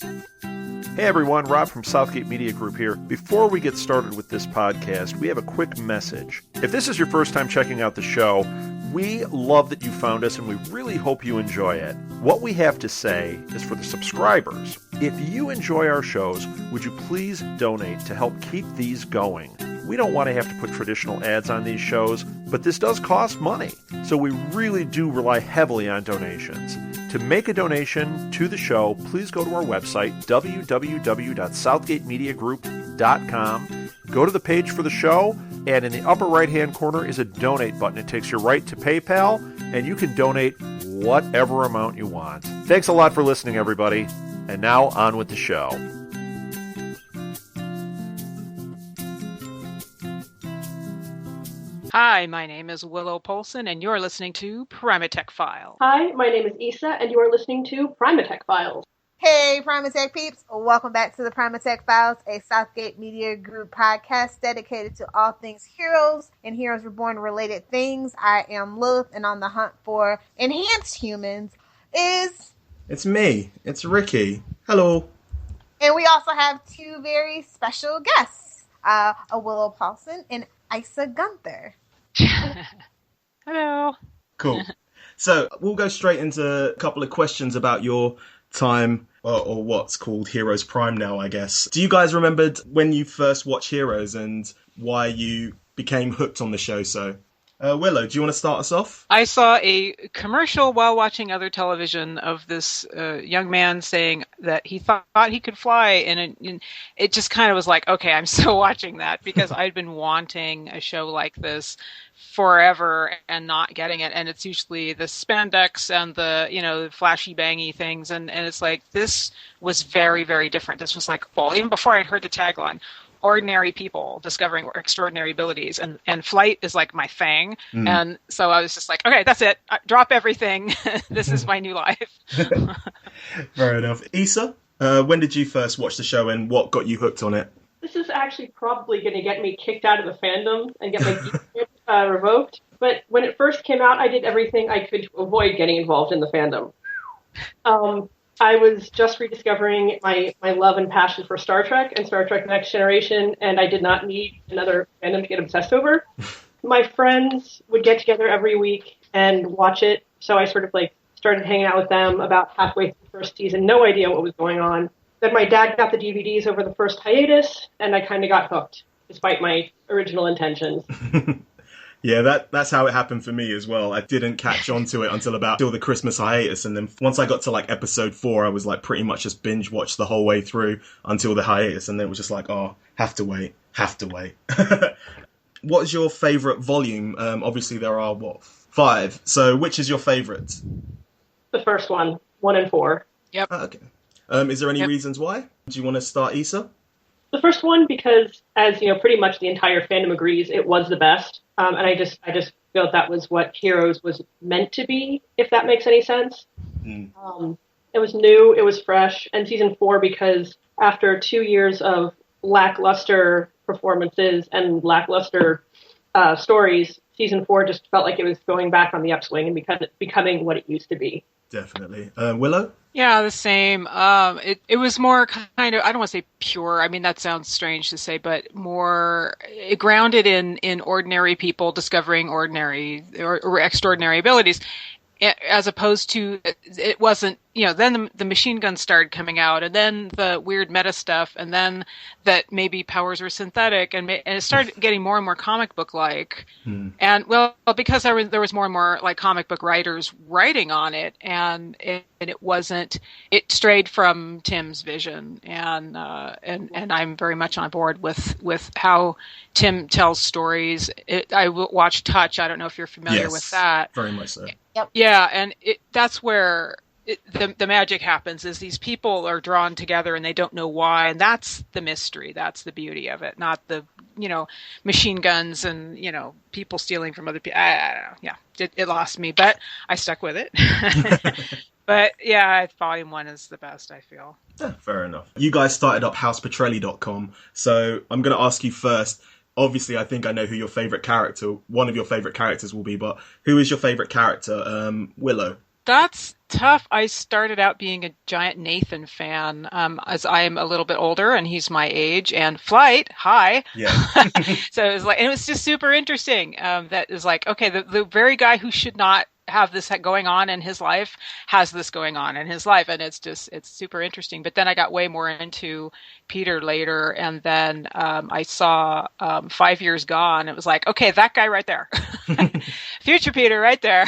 Hey everyone, Rob from Southgate Media Group here. Before we get started with this podcast, we have a quick message. If this is your first time checking out the show, we love that you found us and we really hope you enjoy it. What we have to say is for the subscribers, if you enjoy our shows, would you please donate to help keep these going? We don't want to have to put traditional ads on these shows, but this does cost money. So we really do rely heavily on donations. To make a donation to the show, please go to our website, www.southgatemediagroup.com. Go to the page for the show, and in the upper right-hand corner is a donate button. It takes you right to PayPal, and you can donate whatever amount you want. Thanks a lot for listening, everybody. And now, on with the show. Hi, my name is Willow Polson, and you're listening to Primatech Files. Hi, my name is Issa, and you are listening to Primatech Files. Hey, Primatech peeps. Welcome back to the Primatech Files, a Southgate Media Group podcast dedicated to all things heroes and Heroes Reborn related things. I am Lilith, and on the hunt for enhanced humans is... It's me. It's Ricky. Hello. And we also have two very special guests, a Willow Polson and Issa Gunther. Hello. Cool. So we'll go straight into a couple of questions about your time, or what's called Heroes Prime now, I guess. Do you guys remember when you first watched Heroes and why you became hooked on the show? So, Willow, do you want to start us off? I saw a commercial while watching other television of this young man saying that he thought he could fly, and it just kind of was like, okay, I'm still watching that, because I'd been wanting a show like this forever and not getting it. And it's usually the spandex and the flashy bangy things, and it's like, this was very, very different. This was like, well, even before I'd heard the tagline, ordinary people discovering extraordinary abilities, and flight is like my thing. And so I was just like, okay, that's it, drop everything. This is my new life. Fair enough. Issa, when did you first watch the show and what got you hooked on it? This is actually probably going to get me kicked out of the fandom and get my revoked. But when it first came out, I did everything I could to avoid getting involved in the fandom. I was just rediscovering my love and passion for Star Trek and Star Trek Next Generation, and I did not need another fandom to get obsessed over. My friends would get together every week and watch it, so I sort of started hanging out with them about halfway through the first season, no idea what was going on. Then my dad got the DVDs over the first hiatus, and I kind of got hooked, despite my original intentions. Yeah, that's how it happened for me as well. I didn't catch on to it until the Christmas hiatus, and then once I got to episode 4, I was pretty much just binge watched the whole way through until the hiatus, and then it was just have to wait. What is your favourite volume? Obviously there are 5. So which is your favourite? The first one, 1 and 4. Yep. Okay. Is there any reasons why? Do you want to start, Issa? The first one, because as pretty much the entire fandom agrees, it was the best. And I just felt that was what Heroes was meant to be, if that makes any sense. It was new, it was fresh, and season 4, because after 2 years of lackluster performances and lackluster stories, season 4 just felt like it was going back on the upswing and becoming what it used to be. Definitely. Willow? Yeah, the same. It was more kind of, I don't want to say pure. I mean, that sounds strange to say, but more grounded in ordinary people discovering ordinary or extraordinary abilities, as opposed to, it wasn't, then the machine guns started coming out, and then the weird meta stuff, and then that maybe powers were synthetic, and it started getting more and more comic book like. And because there was more and more comic book writers writing on it, and it strayed from Tim's vision, and I'm very much on board with how Tim tells stories. I watch Touch. I don't know if you're familiar with that. Very much so. Yep. Yeah, and that's where the magic happens, is these people are drawn together and they don't know why, and that's the mystery. That's the beauty of it, not the machine guns and people stealing from other people. I don't know. Yeah, it lost me, but I stuck with it. But yeah, volume 1 is the best, I feel. Yeah, fair enough. You guys started up housepetrelli.com, so I'm going to ask you first. Obviously, I think I know who your favourite character, one of your favourite characters will be, but who is your favourite character? Willow? That's tough. I started out being a giant Nathan fan, as I'm a little bit older and he's my age. And Flight, hi. Yeah. So it was like, and it was just super interesting. That is like, okay, the very guy who should not have this going on in his life has this going on in his life, and it's super interesting. But then I got way more into Peter later, and then I saw 5 Years Gone. It was like, okay, that guy right there, future Peter right there.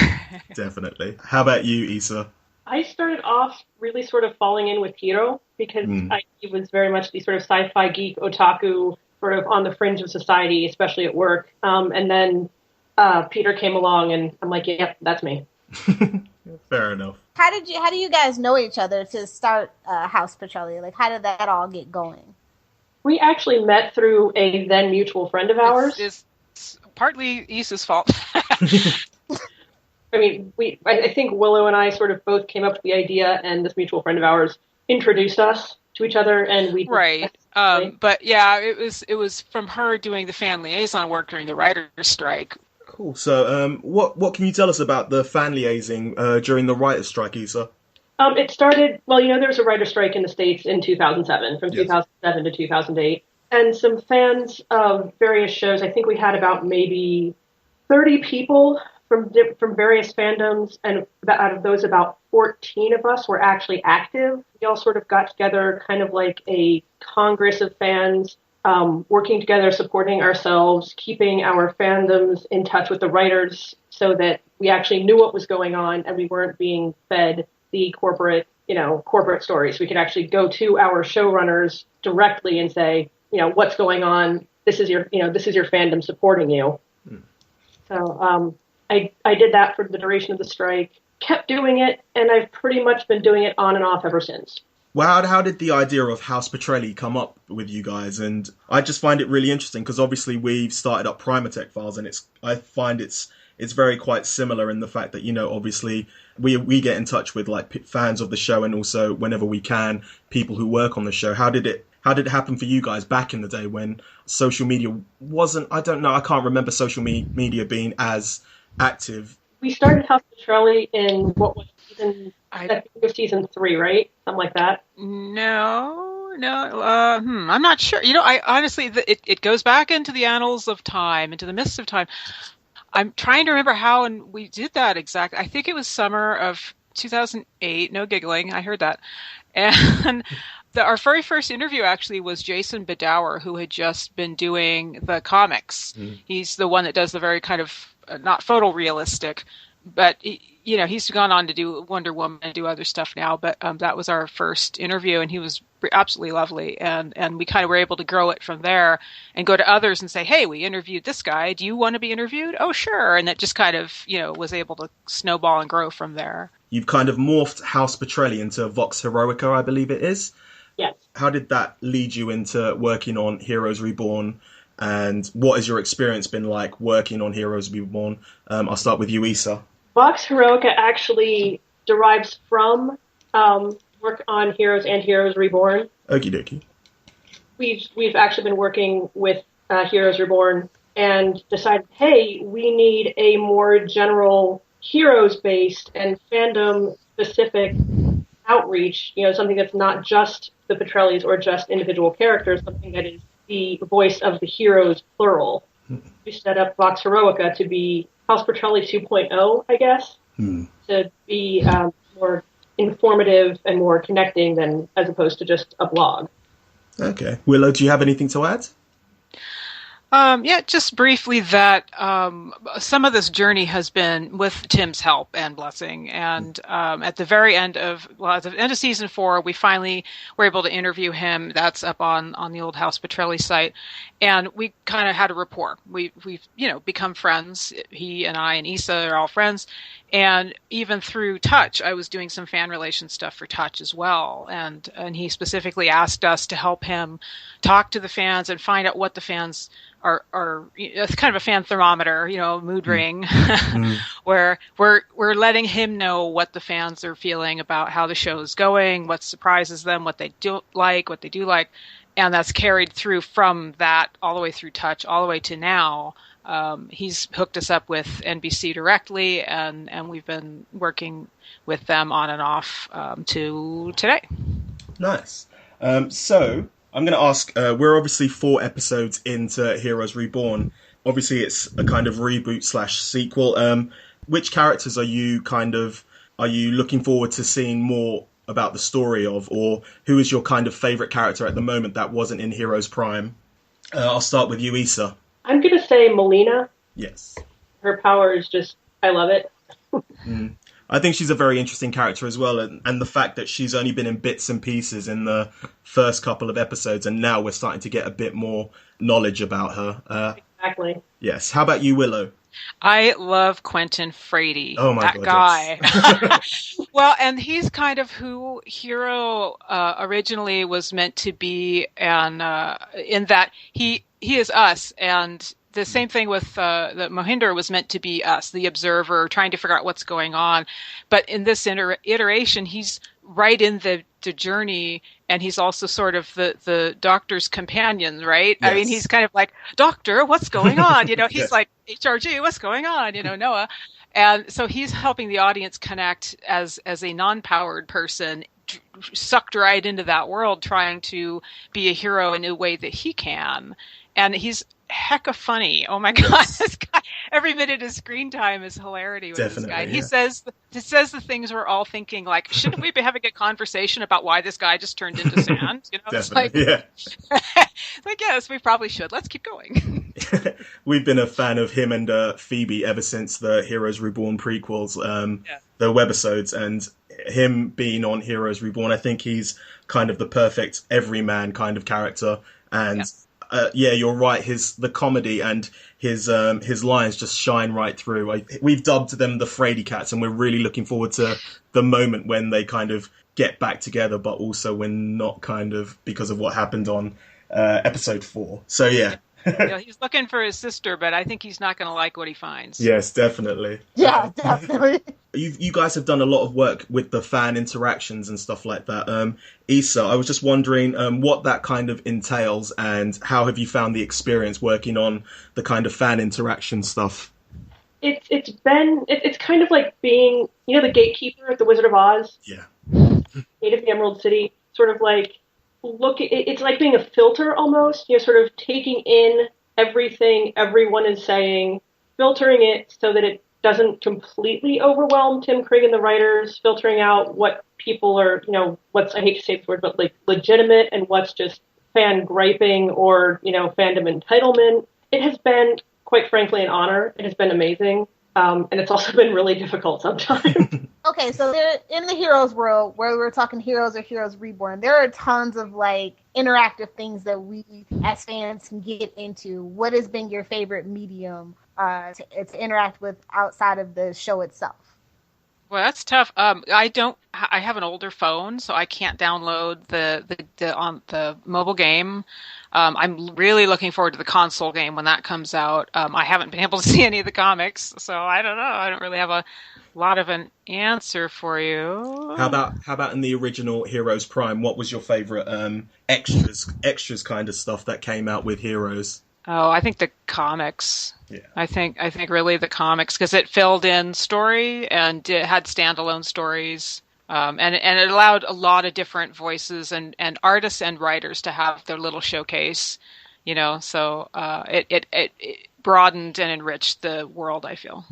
Definitely. How about you, Issa? I started off really sort of falling in with Hiro because he was very much the sort of sci-fi geek otaku, sort of on the fringe of society, especially at work. And then Peter came along, and I'm like, yep, that's me. Fair enough. How do you guys know each other to start House Petrolia? Like, how did that all get going? We actually met through a then mutual friend of ours. It's partly Issa's fault. I mean, I think Willow and I sort of both came up with the idea, and this mutual friend of ours introduced us to each other, and we right. But yeah, it was from her doing the fan liaison work during the writer's strike. Cool. So, what can you tell us about the fan liaising during the writer's strike, Issa? It started, well, there was a writer's strike in the States in 2007, from 2007 to 2008. And some fans of various shows, I think we had about maybe 30 people from various fandoms, and out of those, about 14 of us were actually active. We all sort of got together kind of like a congress of fans, working together, supporting ourselves, keeping our fandoms in touch with the writers so that we actually knew what was going on and we weren't being fed the corporate stories. We could actually go to our showrunners directly and say, what's going on? This is your fandom supporting you. So I did that for the duration of the strike, kept doing it, and I've pretty much been doing it on and off ever since. Well, how did the idea of House Petrelli come up with you guys? And I just find it really interesting because obviously we've started up Primatech Files, and I find it's very quite similar in the fact that, obviously we get in touch with like fans of the show, and also whenever we can, people who work on the show. How did it happen for you guys back in the day when social media wasn't, I don't know, I can't remember social media being as active? We started House Petrelli in what was I think it was season 3, right? Something like that. No, I'm not sure. I honestly, it goes back into the annals of time, into the mists of time. I'm trying to remember how and we did that exactly. I think it was summer of 2008. No giggling, I heard that. And our very first interview actually was Jason Bedower, who had just been doing the comics. He's the one that does the very kind of not photorealistic, but he's gone on to do Wonder Woman and do other stuff now. But that was our first interview, and he was absolutely lovely. And we kind of were able to grow it from there and go to others and say, hey, we interviewed this guy. Do you want to be interviewed? Oh, sure. And that just kind of, was able to snowball and grow from there. You've kind of morphed House Petrelli into Vox Heroica, I believe it is. Yes. How did that lead you into working on Heroes Reborn? And what has your experience been like working on Heroes Reborn? I'll start with you, Issa. Vox Heroica actually derives from work on Heroes and Heroes Reborn. Okie dokie. We've actually been working with Heroes Reborn and decided, hey, we need a more general heroes-based and fandom-specific outreach, something that's not just the Petrellis or just individual characters, something that is the voice of the heroes, plural. We set up Vox Heroica to be House Petrelli 2.0, I guess, to be more informative and more connecting than as opposed to just a blog. Okay. Willow, do you have anything to add? Yeah, just briefly that some of this journey has been with Tim's help and blessing. And at the very end of season 4, we finally were able to interview him. That's up on the old House Petrelli site. And we kind of had a rapport. We've become friends. He and I and Issa are all friends. And even through Touch, I was doing some fan relation stuff for Touch as well. And he specifically asked us to help him talk to the fans and find out what the fans are it's kind of a fan thermometer, mood ring, where we're letting him know what the fans are feeling about how the show is going, what surprises them, what they do like, and that's carried through from that all the way through Touch, all the way to now. He's hooked us up with NBC directly, and we've been working with them on and off to today. Nice. So I'm going to ask, we're obviously 4 episodes into Heroes Reborn. Obviously, it's a kind of reboot / sequel. Which characters are you looking forward to seeing more about the story of, or who is your kind of favorite character at the moment that wasn't in Heroes Prime? I'll start with you, Issa. I'm going to say Melina. Yes. Her power is just, I love it. I think she's a very interesting character as well, and the fact that she's only been in bits and pieces in the first couple of episodes, and now we're starting to get a bit more knowledge about her. Exactly. Yes. How about you, Willow? I love Quentin Frady. Oh my that God, guy. yes. Well, and he's kind of who Hero originally was meant to be, and in that he is us, and the same thing with the Mohinder was meant to be us, the observer, trying to figure out what's going on. But in this iteration, he's right in the journey, and he's also sort of the doctor's companion, right? Yes. I mean, he's kind of like, Doctor, what's going on? He's yes. like, HRG, what's going on? Noah. And so he's helping the audience connect as a non-powered person, sucked right into that world, trying to be a hero in a way that he can. And he's hecka funny. Oh my God, yes. This guy, every minute of screen time is hilarity with Definitely, this guy. Yeah. He says the things we're all thinking, like, shouldn't we be having a conversation about why this guy just turned into sand? It's like, yeah. Like, yes, we probably should. Let's keep going. We've been a fan of him and Phoebe ever since the Heroes Reborn prequels, the webisodes, and him being on Heroes Reborn. I think he's kind of the perfect everyman kind of character, and you're right. The comedy and his lines just shine right through. We've dubbed them the Frady Cats, and we're really looking forward to the moment when they kind of get back together, but also when not, kind of because of what happened on episode 4. So yeah. He's looking for his sister, but I think he's not going to like what he finds. Yes, definitely. Yeah, definitely. You guys have done a lot of work with the fan interactions and stuff like that. Issa, I was just wondering what that kind of entails, and how have you found the experience working on the kind of fan interaction stuff? It's kind of like being, the gatekeeper at the Wizard of Oz. Yeah. Native the Emerald City, sort of like, it's like being a filter almost. You're sort of taking in everything everyone is saying, filtering it so that it doesn't completely overwhelm Tim Craig and the writers, filtering out what people are, what's, I hate to say this word, but like legitimate and what's just fan griping or, fandom entitlement. It has been, quite frankly, an honor. It has been amazing. And it's also been really difficult sometimes. Okay, so there, in the Heroes world, where we're talking Heroes or Heroes Reborn, there are tons of like interactive things that we as fans can get into. What has been your favorite medium to interact with outside of the show itself? Well, that's tough. I have an older phone, so I can't download the mobile game. I'm really looking forward to the console game when that comes out. I haven't been able to see any of the comics, so I don't know. I don't really have a lot of an answer for you. How about in the original Heroes Prime? What was your favorite extras kind of stuff that came out with Heroes? Oh, I think the comics. Yeah. I think really the comics, because it filled in story and it had standalone stories. And it allowed a lot of different voices and artists and writers to have their little showcase, so it broadened and enriched the world, I feel.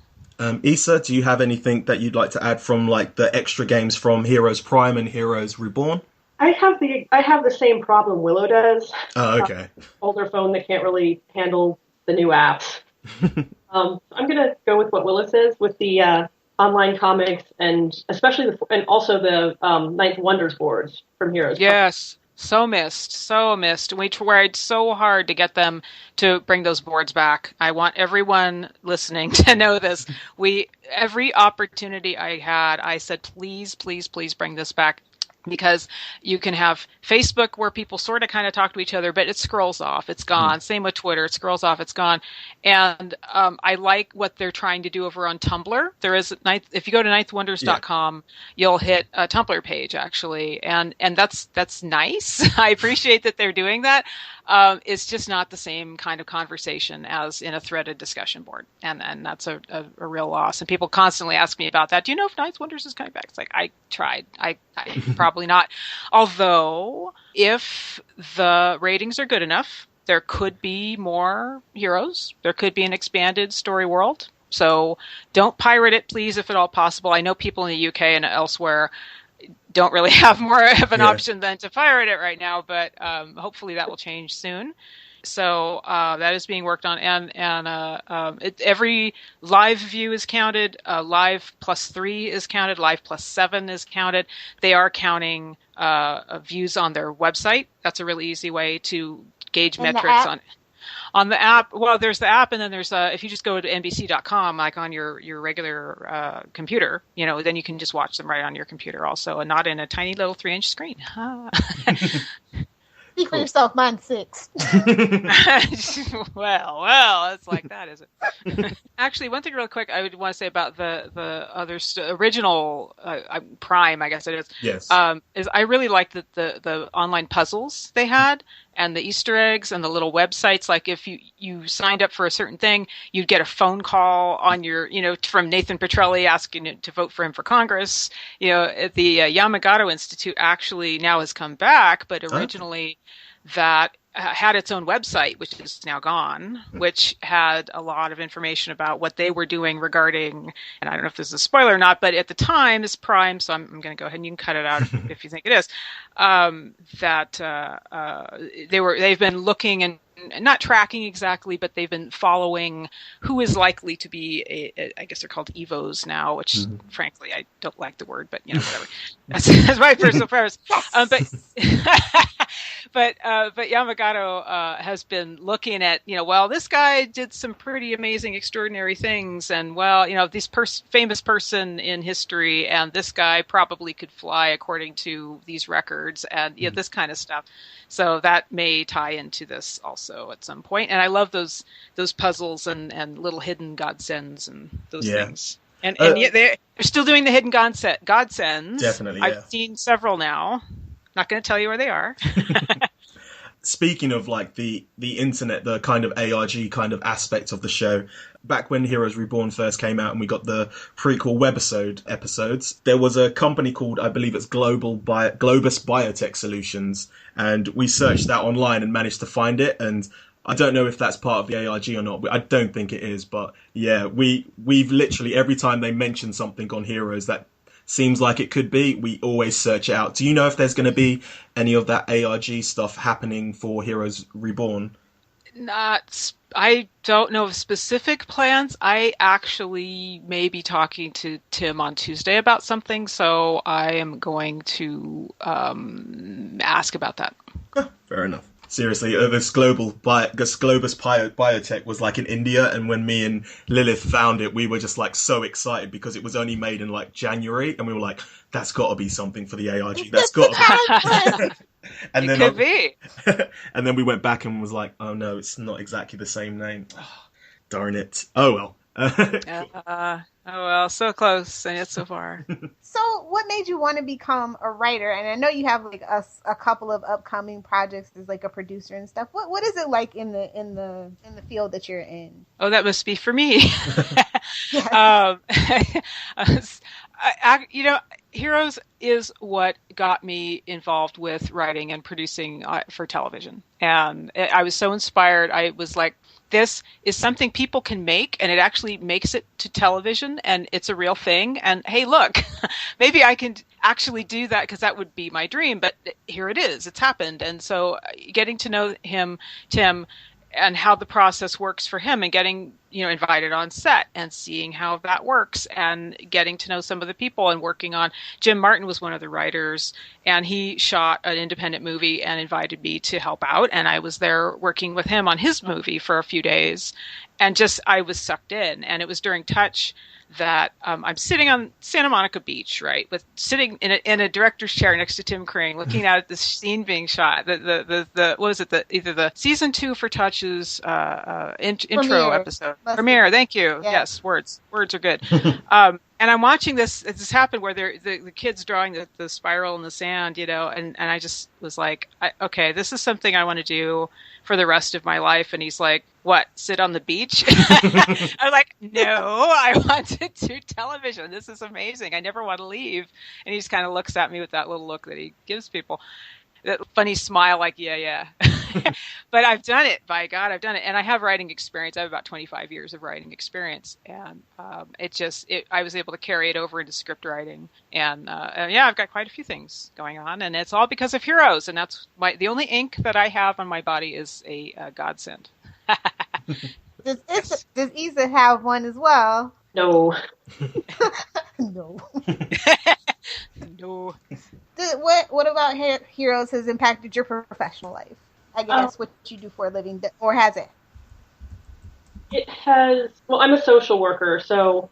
Issa, do you have anything that you'd like to add from like the extra games from Heroes Prime and Heroes Reborn? I have the same problem Willow does. Oh, okay. Older phone that can't really handle the new apps. I'm gonna go with what Willow says with the online comics and especially and also the Ninth Wonders boards from Heroes. Yes, so missed. We tried so hard to get them to bring those boards back. I want everyone listening to know this. Every opportunity I had, I said, please, please, please bring this back. Because you can have Facebook where people sort of kind of talk to each other, but it scrolls off. It's gone. Same with Twitter. It scrolls off. It's gone. And I like what they're trying to do over on Tumblr. There is if you go to ninthwonders.com, you'll hit a Tumblr page actually, and that's nice. I appreciate that they're doing that. It's just not the same kind of conversation as in a threaded discussion board, and that's a real loss. And people constantly ask me about that. Do you know if Ninth Wonders is coming back? It's like, I tried. I probably not. Although, if the ratings are good enough, there could be more heroes. There could be an expanded story world. So don't pirate it, please, if at all possible. I know people in the UK and elsewhere don't really have more of an option than to pirate it right now, but hopefully that will change soon. So that is being worked on, and every live view is counted. Live +3 is counted. Live +7 is counted. They are counting views on their website. That's a really easy way to gauge metrics on the app. Well, there's the app, and then there's if you just go to NBC.com, like on your regular computer, then you can just watch them right on your computer also, and not in a tiny little 3-inch screen. Speak for yourself. Mine's 6. well, it's like that, is it? Actually, one thing real quick I would want to say about the other original Prime, I guess it is. Yes. Is I really liked the online puzzles they had, and the Easter eggs and the little websites. Like if you signed up for a certain thing, you'd get a phone call on your, from Nathan Petrelli asking you to vote for him for Congress. The Yamagata Institute actually now has come back, but originally that had its own website, which is now gone, which had a lot of information about what they were doing regarding, and I don't know if this is a spoiler or not, but at the time, it's Prime, so I'm going to go ahead and you can cut it out if you think it is, they've been looking and not tracking exactly, but they've been following who is likely to be I guess they're called EVOs now, which frankly, I don't like the word, but whatever. That's my personal preference. But Yamagata has been looking at, this guy did some pretty amazing, extraordinary things, and this famous person in history, and this guy probably could fly according to these records, and this kind of stuff. So that may tie into this also at some point. And I love those puzzles and little hidden godsends and those things. And yet they're still doing the hidden godsends. Definitely, yeah. I've seen several now. Not going to tell you where they are. Speaking of like the internet, the kind of ARG kind of aspect of the show, back when Heroes Reborn first came out and we got the prequel webisode episodes, there was a company called, I believe it's Globus Biotech Solutions, and we searched that online and managed to find it, and I don't know if that's part of the ARG or not. I don't think it is, but yeah, we've literally, every time they mention something on Heroes that seems like it could be, we always search it out. Do you know if there's going to be any of that ARG stuff happening for Heroes Reborn? I don't know of specific plans. I actually may be talking to Tim on Tuesday about something, so I am going to ask about that. Fair enough. Seriously, this Globus Biotech was like in India, and when me and Lilith found it, we were just like so excited because it was only made in like January, and we were like, that's got to be something for the ARG. That's got to be. And then could be. And then we went back and was like, oh no, it's not exactly the same name. Oh, darn it. Oh well. Oh well, so close and yet so far. So what made you want to become a writer? And I know you have like a couple of upcoming projects as like a producer and stuff. What is it like in the field that you're in? Oh, that must be for me. Heroes is what got me involved with writing and producing for television. And I was so inspired. I was like, this is something people can make, and it actually makes it to television, and it's a real thing. And hey, look, maybe I can actually do that, because that would be my dream. But here it is. It's happened. And so getting to know him, Tim, and how the process works for him, and getting, invited on set and seeing how that works, and getting to know some of the people, and working on, Jim Martin was one of the writers, and he shot an independent movie and invited me to help out. And I was there working with him on his movie for a few days, and I was sucked in. And it was during Touch that I'm sitting on Santa Monica Beach, right, sitting in a director's chair next to Tim Crane, looking out at this scene being shot. The what was it? Either the season 2 for Touch's intro episode premiere. Thank you. Yeah. Yes, words are good. And I'm watching this happen where the kid's drawing the spiral in the sand, and I just was like, okay, this is something I want to do for the rest of my life. And he's like, what, sit on the beach? I'm like, no, I want to do television. This is amazing. I never want to leave. And he just kind of looks at me with that little look that he gives people. That funny smile, like, yeah. But I've done it. By God, I've done it. And I have writing experience. I have about 25 years of writing experience. And I was able to carry it over into script writing. And I've got quite a few things going on. And it's all because of Heroes. And that's the only ink that I have on my body is a godsend. Does Issa have one as well? No. No. No. What about Heroes has impacted your professional life? I guess what you do for a living, or has it? It has. Well, I'm a social worker, so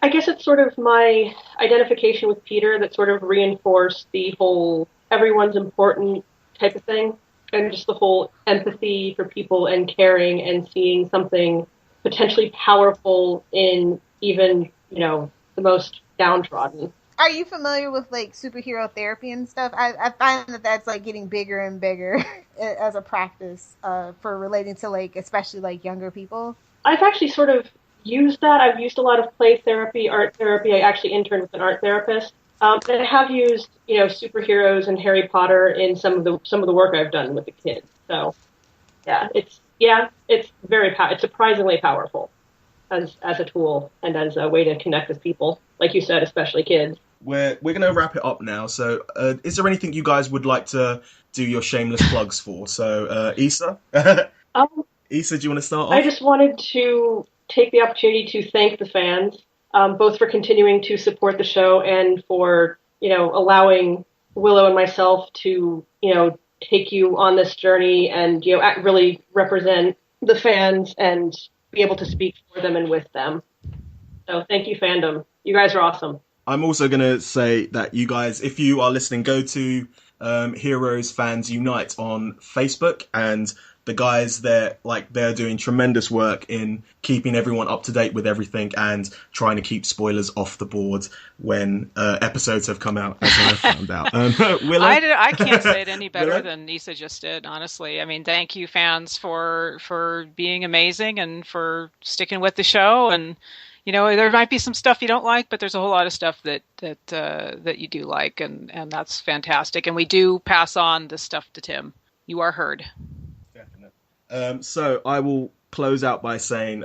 I guess it's sort of my identification with Peter that sort of reinforced the whole everyone's important type of thing, and just the whole empathy for people and caring and seeing something potentially powerful in even, the most downtrodden. Are you familiar with like superhero therapy and stuff? I find that that's like getting bigger and bigger as a practice for relating to like especially like younger people. I've actually sort of used that. I've used a lot of play therapy, art therapy. I actually interned with an art therapist. And I have used superheroes and Harry Potter in some of the work I've done with the kids. So it's it's surprisingly powerful as a tool and as a way to connect with people, like you said, especially kids. We're going to wrap it up now. So is there anything you guys would like to do your shameless plugs for? So Issa? Issa, do you want to start off? I just wanted to take the opportunity to thank the fans, both for continuing to support the show and for, allowing Willow and myself to, take you on this journey and, really represent the fans and be able to speak for them and with them. So thank you, fandom. You guys are awesome. I'm also going to say that you guys, if you are listening, go to Heroes Fans Unite on Facebook, and the guys they're doing tremendous work in keeping everyone up to date with everything and trying to keep spoilers off the board when episodes have come out, as I found out. Willow? I can't say it any better than Issa just did, honestly. I mean, thank you, fans, for being amazing and for sticking with the show. And there might be some stuff you don't like, but there's a whole lot of stuff that you do like, and that's fantastic. And we do pass on this stuff to Tim. You are heard. So I will close out by saying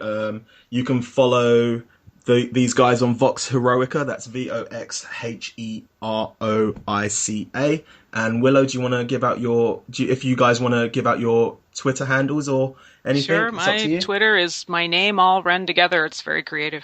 you can follow these guys on Vox Heroica. That's VOXHEROICA. And Willow, do you want to give out if you guys want to give out your Twitter handles or anything? Sure, my Twitter is my name all run together. It's very creative.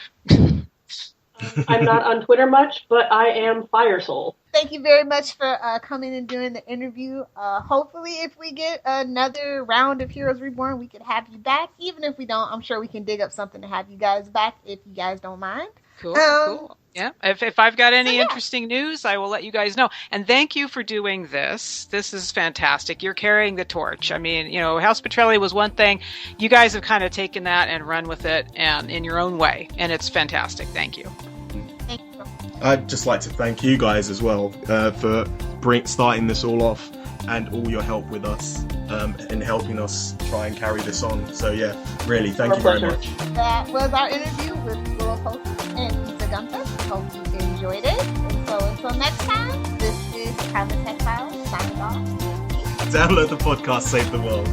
I'm not on Twitter much, but I am Firesoul. Thank you very much for coming and doing the interview. Hopefully, if we get another round of Heroes Reborn, we could have you back. Even if we don't, I'm sure we can dig up something to have you guys back if you guys don't mind. Cool. Yeah. If I've got any interesting news, I will let you guys know. And thank you for doing this. This is fantastic. You're carrying the torch. I mean, House Petrelli was one thing. You guys have kind of taken that and run with it and in your own way. And it's fantastic. Thank you. Thank you. I'd just like to thank you guys as well for starting this all off and all your help with us in helping us try and carry this on. So yeah, really, thank you very much. That was our interview with Willow Polson and Issa Gunther. Hope you enjoyed it. And so until next time, this is Private Tech Files signing off. Download the podcast, save the world.